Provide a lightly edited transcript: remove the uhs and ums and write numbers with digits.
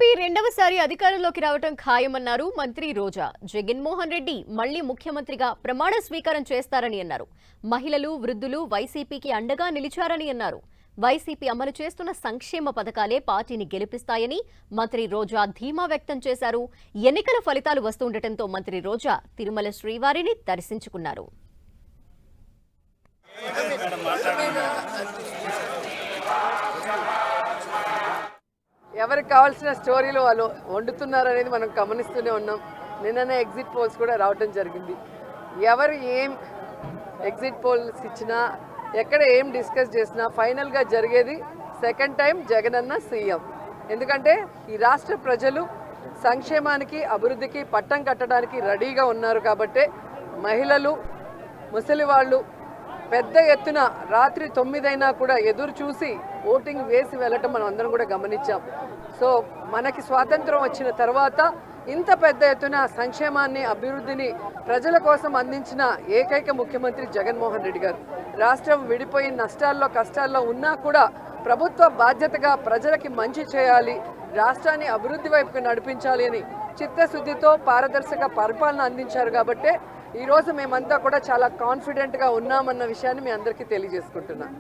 AP రెండవసారి అధికారంలోకి రావడం ఖాయమన్నారు మంత్రి రోజా. జగన్మోహన్ రెడ్డి మళ్లీ ముఖ్యమంత్రిగా ప్రమాణ స్వీకారం చేస్తారని అన్నారు. మహిళలు, వృద్ధులు వైసీపీకి అండగా నిలిచారని అన్నారు. వైసీపీ అమలు చేస్తున్న సంక్షేమ పథకాలే పార్టీని గెలిపిస్తాయని మంత్రి రోజా ధీమా వ్యక్తం చేశారు. ఎన్నికల ఫలితాలు వస్తుండటంతో మంత్రి రోజా తిరుమల శ్రీవారిని దర్శించుకున్నారు. ఎవరికి కావాల్సిన స్టోరీలు వాళ్ళు వండుతున్నారనేది మనం గమనిస్తూనే ఉన్నాం. నిన్ననే ఎగ్జిట్ పోల్స్ కూడా రావడం జరిగింది. ఎవరు ఏం ఎగ్జిట్ పోల్స్ ఇచ్చినా, ఎక్కడ ఏం డిస్కస్ చేసినా ఫైనల్గా జరిగేది సెకండ్ టైం జగనన్న సీఎం. ఎందుకంటే ఈ రాష్ట్ర ప్రజలు సంక్షేమానికి, అభివృద్ధికి పట్టం కట్టడానికి రెడీగా ఉన్నారు. కాబట్టే మహిళలు, ముసలి వాళ్ళు పెద్ద ఎత్తున రాత్రి 9 అయినా కూడా ఎదురు చూసి ఓటింగ్ వేసి వెళ్ళటం మనం అందరం కూడా గమనించాం. సో మనకి స్వాతంత్రం వచ్చిన తర్వాత ఇంత పెద్ద ఎత్తున సంక్షేమాన్ని, అభివృద్ధిని ప్రజల కోసం అందించిన ఏకైక ముఖ్యమంత్రి జగన్మోహన్ రెడ్డి గారు. రాష్ట్రం విడిపోయి నష్టాల్లో, కష్టాల్లో ఉన్నా కూడా ప్రభుత్వ బాధ్యతగా ప్రజలకి మంచి చేయాలి, రాష్ట్రాన్ని అభివృద్ధి వైపుకు నడిపించాలి అని చిత్తశుద్ధితో పారదర్శక పరిపాలన అందించారు. కాబట్టే ఈరోజు మేమంతా కూడా చాలా కాన్ఫిడెంట్గా ఉన్నామన్న విషయాన్ని మీ అందరికీ తెలియజేసుకుంటున్నాను.